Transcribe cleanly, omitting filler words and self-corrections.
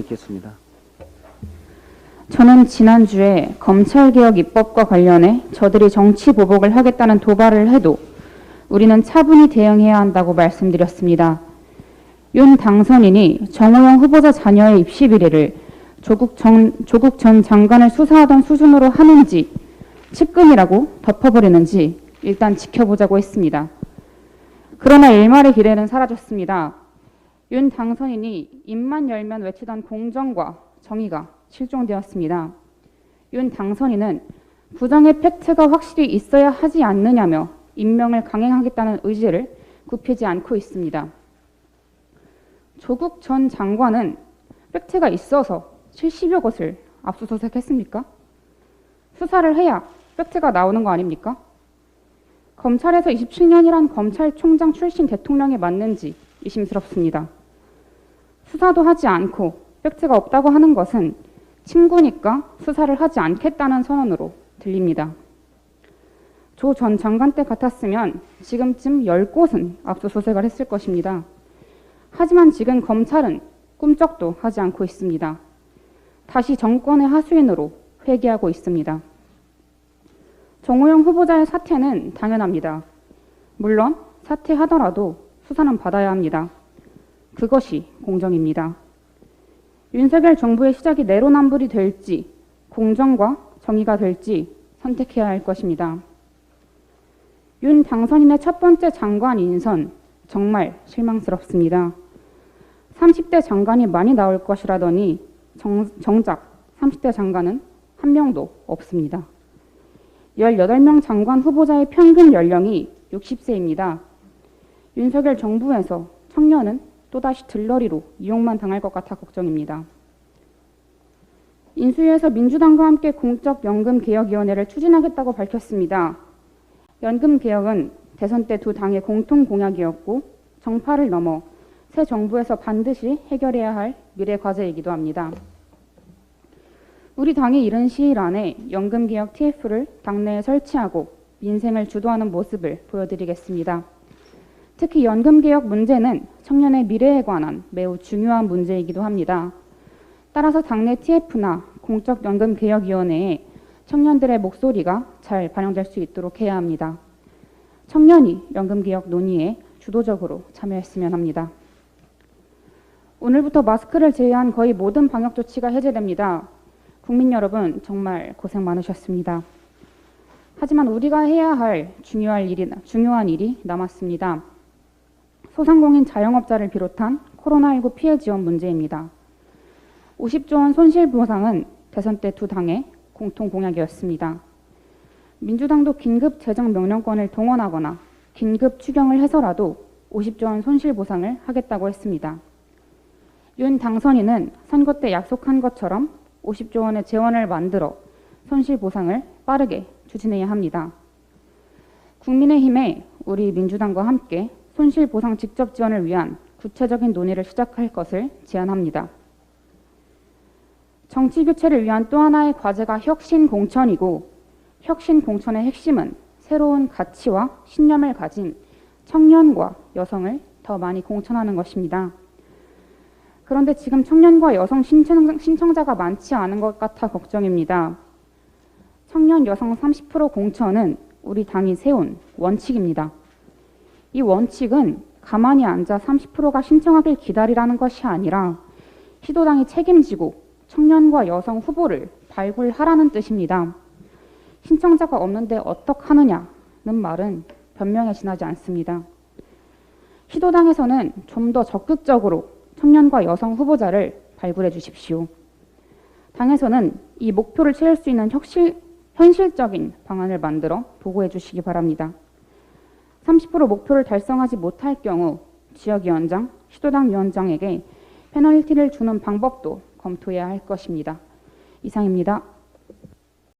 있겠습니다. 저는 지난주에 검찰개혁 입법과 관련해 저들이 정치 보복을 하겠다는 도발을 해도 우리는 차분히 대응해야 한다고 말씀드렸습니다. 윤 당선인이 정호영 후보자 자녀의 입시 비리를 조국 전 장관을 수사하던 수준으로 하는지 측근이라고 덮어버리는지 일단 지켜보자고 했습니다. 그러나 일말의 기대는 사라졌습니다. 윤 당선인이 입만 열면 외치던 공정과 정의가 실종되었습니다. 윤 당선인은 부정의 팩트가 확실히 있어야 하지 않느냐며 임명을 강행하겠다는 의지를 굽히지 않고 있습니다. 조국 전 장관은 팩트가 있어서 70여 곳을 압수수색했습니까? 수사를 해야 팩트가 나오는 거 아닙니까? 검찰에서 27년이란 검찰총장 출신 대통령이 맞는지 의심스럽습니다. 수사도 하지 않고 팩트가 없다고 하는 것은 친구니까 수사를 하지 않겠다는 선언으로 들립니다. 조 전 장관 때 같았으면 지금쯤 10곳은 압수수색을 했을 것입니다. 하지만 지금 검찰은 꿈쩍도 하지 않고 있습니다. 다시 정권의 하수인으로 회귀하고 있습니다. 정호영 후보자의 사퇴는 당연합니다. 물론 사퇴하더라도 수사는 받아야 합니다. 그것이 공정입니다. 윤석열 정부의 시작이 내로남불이 될지 공정과 정의가 될지 선택해야 할 것입니다. 윤 당선인의 첫 번째 장관 인선 정말 실망스럽습니다. 30대 장관이 많이 나올 것이라더니 정작 30대 장관은 한 명도 없습니다. 18명 장관 후보자의 평균 연령이 60세입니다. 윤석열 정부에서 청년은 또다시 들러리로 이용만 당할 것 같아 걱정입니다. 인수위에서 민주당과 함께 공적연금개혁위원회를 추진하겠다고 밝혔습니다. 연금개혁은 대선 때 두 당의 공통 공약이었고 정파를 넘어 새 정부에서 반드시 해결해야 할 미래 과제이기도 합니다. 우리 당이 이른 시일 안에 연금개혁 TF를 당내에 설치하고 민생을 주도하는 모습을 보여드리겠습니다. 특히 연금개혁 문제는 청년의 미래에 관한 매우 중요한 문제이기도 합니다. 따라서 당내 TF나 공적연금개혁위원회에 청년들의 목소리가 잘 반영될 수 있도록 해야 합니다. 청년이 연금개혁 논의에 주도적으로 참여했으면 합니다. 오늘부터 마스크를 제외한 거의 모든 방역 조치가 해제됩니다. 국민 여러분 정말 고생 많으셨습니다. 하지만 우리가 해야 할 중요한 일이 남았습니다. 소상공인 자영업자를 비롯한 코로나19 피해 지원 문제입니다. 50조 원 손실보상은 대선 때 두 당의 공통 공약이었습니다. 민주당도 긴급 재정 명령권을 동원하거나 긴급 추경을 해서라도 50조 원 손실보상을 하겠다고 했습니다. 윤 당선인은 선거 때 약속한 것처럼 50조 원의 재원을 만들어 손실보상을 빠르게 추진해야 합니다. 국민의힘에 우리 민주당과 함께 손실보상 직접 지원을 위한 구체적인 논의를 시작할 것을 제안합니다. 정치교체를 위한 또 하나의 과제가 혁신공천이고 혁신공천의 핵심은 새로운 가치와 신념을 가진 청년과 여성을 더 많이 공천하는 것입니다. 그런데 지금 청년과 여성 신청자가 많지 않은 것 같아 걱정입니다. 청년 여성 30% 공천은 우리 당이 세운 원칙입니다. 이 원칙은 가만히 앉아 30%가 신청하길 기다리라는 것이 아니라 시도당이 책임지고 청년과 여성 후보를 발굴하라는 뜻입니다. 신청자가 없는데 어떡하느냐는 말은 변명에 지나지 않습니다. 시도당에서는 좀 더 적극적으로 청년과 여성 후보자를 발굴해 주십시오. 당에서는 이 목표를 채울 수 있는 현실적인 방안을 만들어 보고해 주시기 바랍니다. 30% 목표를 달성하지 못할 경우 지역위원장, 시도당 위원장에게 페널티를 주는 방법도 검토해야 할 것입니다. 이상입니다.